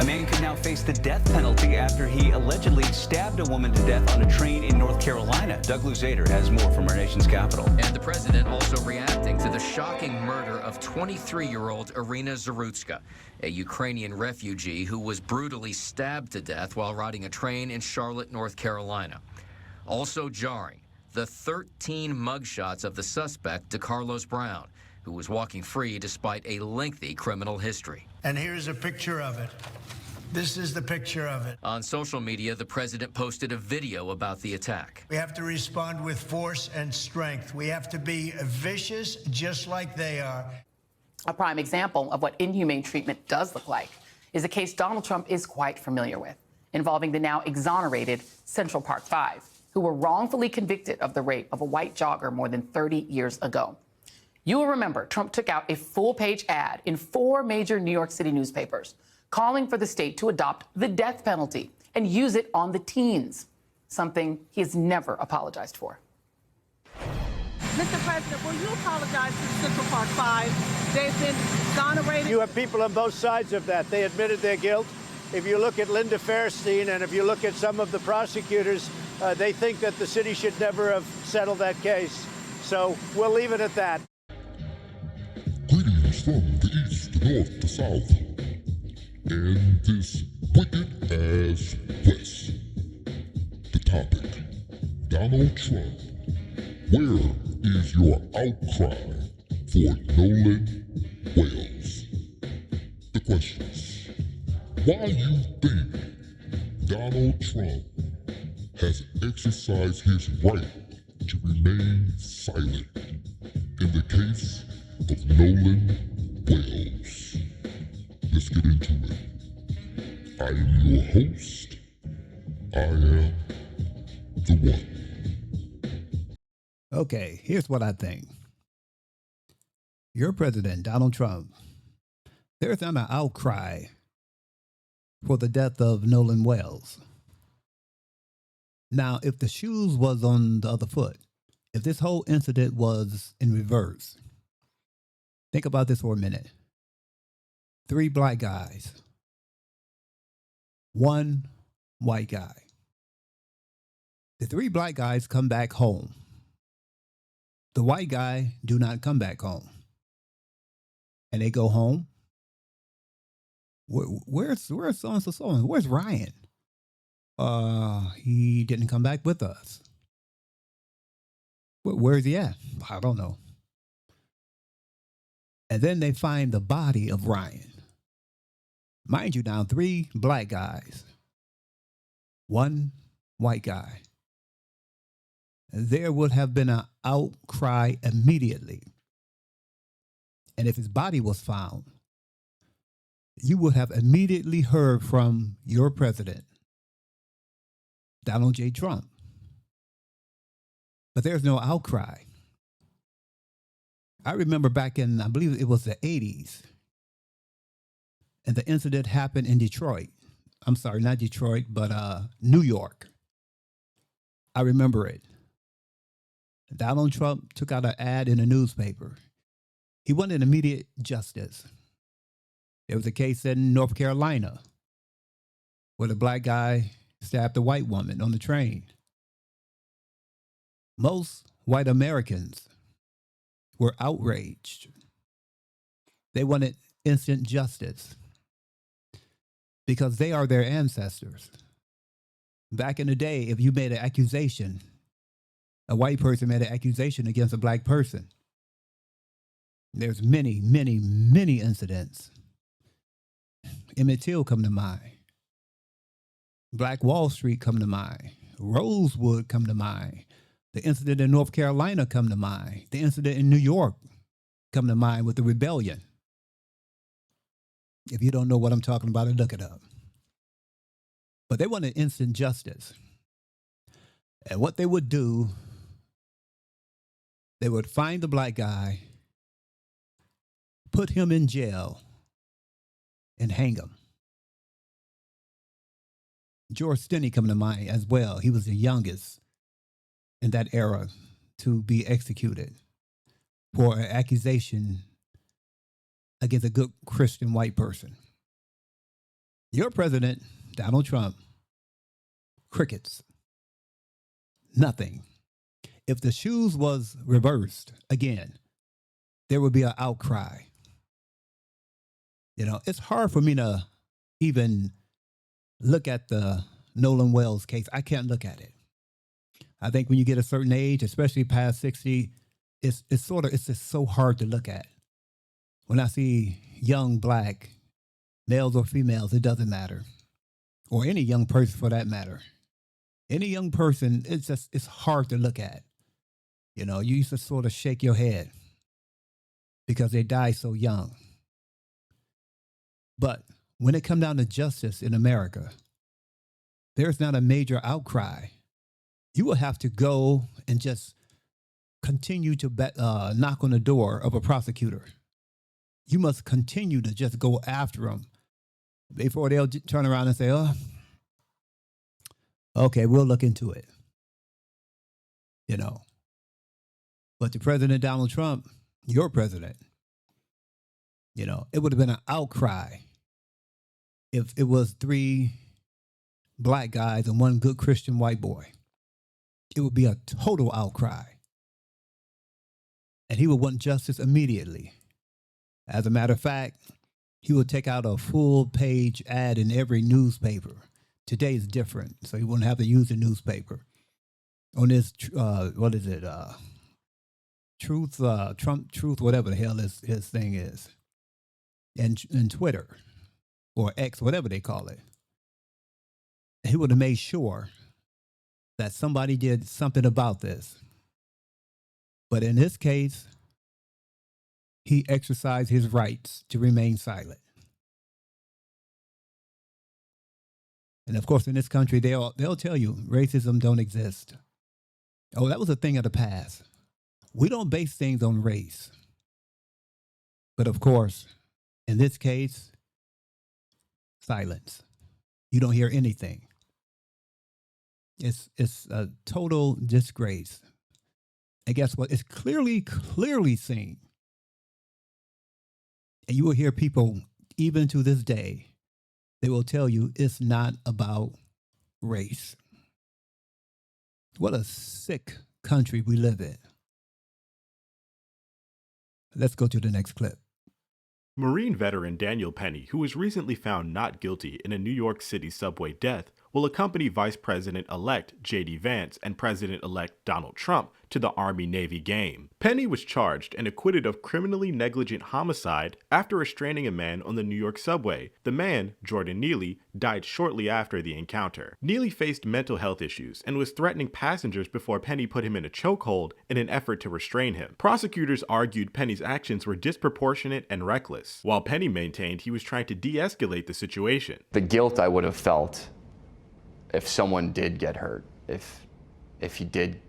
A man could now face the death penalty after he allegedly stabbed a woman to death on a train in North Carolina. Doug Luzader has more from our nation's capital. And the president also reacting to the shocking murder of 23-year-old Irina Zarutska, a Ukrainian refugee who was brutally stabbed to death while riding a train in Charlotte, North Carolina. Also jarring, the 13 mugshots of the suspect, DeCarlos Brown, who was walking free despite a lengthy criminal history. And here's a picture of it. This is the picture of it. On social media, the president posted a video about the attack. We have to respond with force and strength. We have to be vicious just like they are. A prime example of what inhumane treatment does look like is a case Donald Trump is quite familiar with, involving the now exonerated Central Park Five, who were wrongfully convicted of the rape of a white jogger more than 30 years ago. You will remember Trump took out a full-page ad in 4 major New York City newspapers, calling for the state to adopt the death penalty and use it on the teens, something he has never apologized for. Mr. President, will you apologize to the Central Park Five? They've been exonerated. You have people on both sides of that. They admitted their guilt. If you look at Linda Fairstein and if you look at some of the prosecutors, they think that the city should never have settled that case. So we'll leave it at that. Greetings from the east, the north, the south, and this wicked-ass West. The topic, Donald Trump. Where is your outcry for NOLAN whales? The questions, why you think Donald Trump has exercised his right to remain silent in the case of NOLAN whales. Let's get into it. I am your host. I am the one. Okay, here's what I think. Your president, Donald Trump, there's not an outcry for the death of NOLAN whales. Now, if the shoes was on the other foot, if this whole incident was in reverse, think about this for a minute. 3 black guys, 1 white guy. The 3 black guys come back home. The white guy do not come back home. And they go home. Where's so-and-so? Where's Ryan? He didn't come back with us. Where's he at? I don't know. And then they find the body of Ryan. Mind you now, 3 black guys, 1 white guy. There would have been an outcry immediately. And if his body was found, you would have immediately heard from your president, Donald J. Trump. But there's no outcry. I remember back in, I believe it was the 80s, and the incident happened in Detroit. I'm sorry, not Detroit, but New York. I remember it. Donald Trump took out an ad in a newspaper. He wanted immediate justice. There was a case in North Carolina where the black guy stabbed a white woman on the train. Most white Americans were outraged. They wanted instant justice because they are their ancestors. Back in the day, if you made an accusation, a white person made an accusation against a black person, there's many, many, many incidents. Emmett Till come to mind. Black Wall Street come to mind. Rosewood come to mind. The incident in North Carolina come to mind. The incident in New York come to mind with the rebellion. If you don't know what I'm talking about, look it up. But they wanted instant justice. And what they would do, they would find the black guy, put him in jail, and hang him. George Stinney come to mind as well. He was the youngest in that era to be executed for an accusation against a good Christian white person. Your president, Donald Trump, crickets. Nothing. If the shoes was reversed again, there would be an outcry. You know, it's hard for me to even look at the Nolan Wells case. I can't look at it. I think when you get a certain age, especially past 60, it's just so hard to look at. When I see young black males or females, it doesn't matter. Or any young person for that matter. Any young person, it's hard to look at. You know, you used to sort of shake your head because they die so young. But when it comes down to justice in America, there's not a major outcry. You will have to go and just continue to knock on the door of a prosecutor. You must continue to just go after them before they'll turn around and say, oh, okay, we'll look into it. You know. But the President Donald Trump, your president, you know, it would have been an outcry if it was 3 black guys and 1 good Christian white boy. It would be a total outcry. And he would want justice immediately. As a matter of fact, he would take out a full-page ad in every newspaper. Today is different, so he wouldn't have to use the newspaper. On this, what is it? Trump Truth, whatever the hell his thing is. And Twitter, or X, whatever they call it. He would have made sure that somebody did something about this. But in this case, he exercised his rights to remain silent. And of course, in this country, they'll tell you racism don't exist. Oh, that was a thing of the past. We don't base things on race. But of course, in this case, silence. You don't hear anything. It's a total disgrace. And guess what? It's clearly seen. And you will hear people, even to this day, they will tell you it's not about race. What a sick country we live in. Let's go to the next clip. Marine veteran Daniel Penny, who was recently found not guilty in a New York City subway death, will accompany Vice President-elect J.D. Vance and President-elect Donald Trump to the Army-Navy game. Penny was charged and acquitted of criminally negligent homicide after restraining a man on the New York subway. The man, Jordan Neely, died shortly after the encounter. Neely faced mental health issues and was threatening passengers before Penny put him in a chokehold in an effort to restrain him. Prosecutors argued Penny's actions were disproportionate and reckless, while Penny maintained he was trying to de-escalate the situation. The guilt I would have felt if someone did get hurt, if he did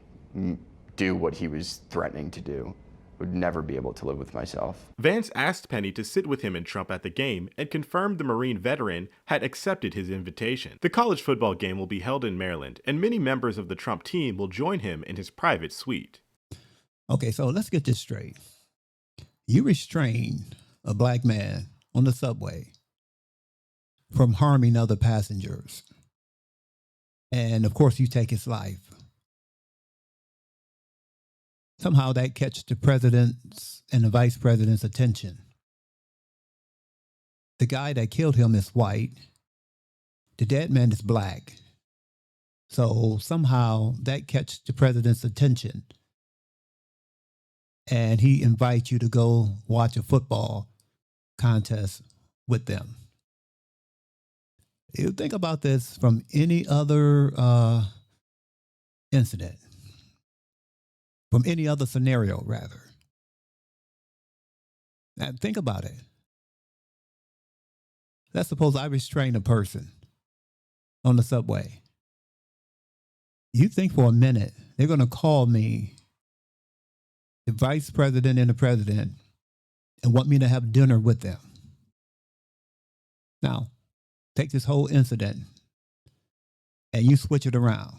do what he was threatening to do, would never be able to live with myself. Vance asked Penny to sit with him and Trump at the game and confirmed the Marine veteran had accepted his invitation. The college football game will be held in Maryland, and many members of the Trump team will join him in his private suite. Okay, so let's get this straight. You restrained a black man on the subway from harming other passengers. And of course, you take his life. Somehow that catches the president's and the vice president's attention. The guy that killed him is white. The dead man is black. So somehow that catches the president's attention. And he invites you to go watch a football contest with them. You think about this from any other incident, from any other scenario, rather. Now, think about it. Let's suppose I restrain a person on the subway. You think for a minute they're going to call me, the vice president and the president, and want me to have dinner with them. Now, take this whole incident and you switch it around.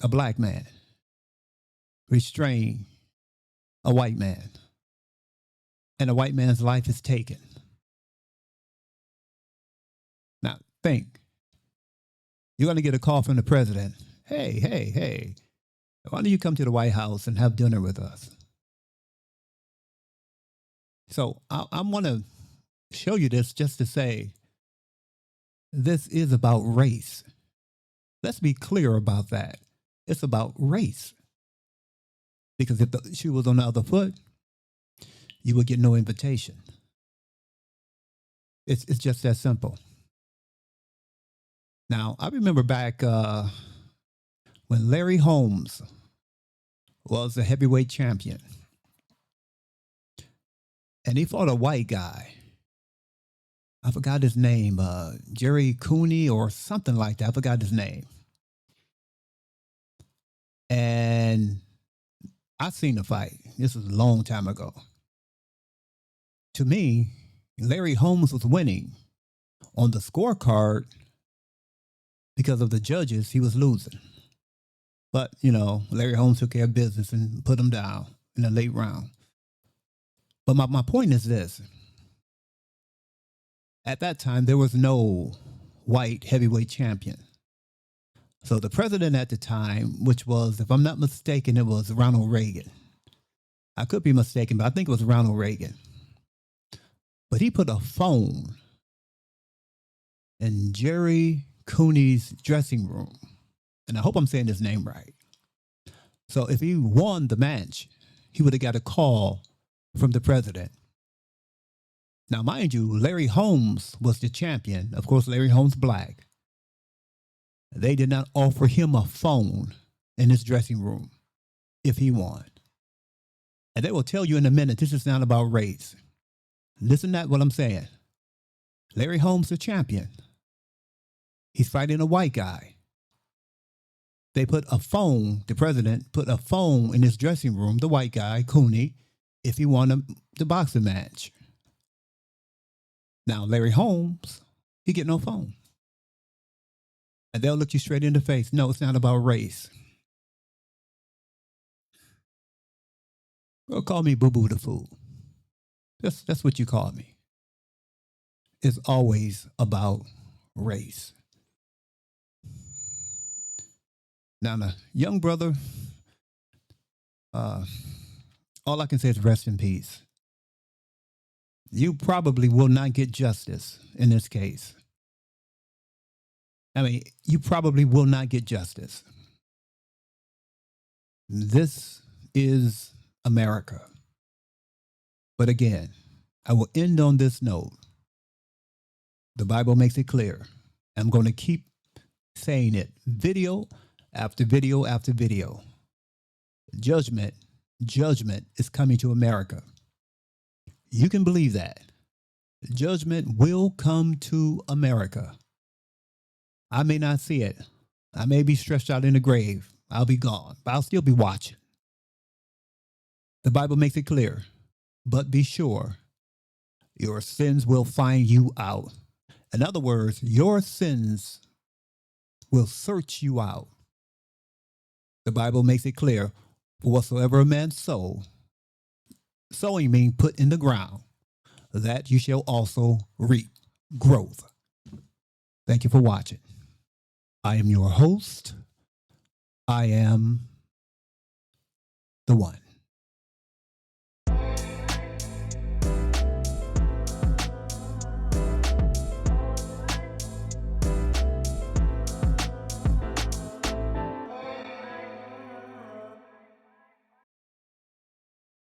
A black man restrain a white man, and a white man's life is taken. think you're going to get a call from the president. Hey, why don't you come to the White House and have dinner with us? So I'm going to show you this just to say this is about race. Let's be clear about that. It's about race. Because if the shoe was on the other foot, you would get no invitation. It's just that simple. Now, I remember back when Larry Holmes was the heavyweight champion. And he fought a white guy. I forgot his name, Jerry Cooney or something like that. I forgot his name. And I seen the fight. This was a long time ago. To me, Larry Holmes was winning. On the scorecard, because of the judges, he was losing. But, Larry Holmes took care of business and put him down in the late round. But my point is this. At that time, there was no white heavyweight champion. So the president at the time, which was, if I'm not mistaken, it was Ronald Reagan. I could be mistaken, but I think it was Ronald Reagan. But he put a phone in Jerry Cooney's dressing room. And I hope I'm saying his name right. So if he won the match, he would have got a call from the president. Now, mind you, Larry Holmes was the champion. Of course, Larry Holmes black. They did not offer him a phone in his dressing room if he won. And they will tell you in a minute, this is not about race. Listen to what I'm saying. Larry Holmes, the champion. He's fighting a white guy. They put a phone, the president put a phone in his dressing room, the white guy, Cooney, if he won the boxing match. Now, Larry Holmes, he get no phone. And they'll look you straight in the face. No, it's not about race. Well, call me Boo-Boo the Fool. That's what you call me. It's always about race. Now, the young brother, all I can say is rest in peace. You probably will not get justice in this case. I mean, you probably will not get justice. This is America. But again, I will end on this note. The Bible makes it clear. I'm going to keep saying it video after video after video. Judgment is coming to America. You can believe that. Judgment will come to America. I may not see it. I may be stretched out in the grave. I'll be gone, but I'll still be watching. The Bible makes it clear. But be sure, your sins will find you out. In other words, your sins will search you out. The Bible makes it clear, for whatsoever a man sow, sowing means put in the ground, that you shall also reap growth. Thank you for watching. I am your host. I am the one.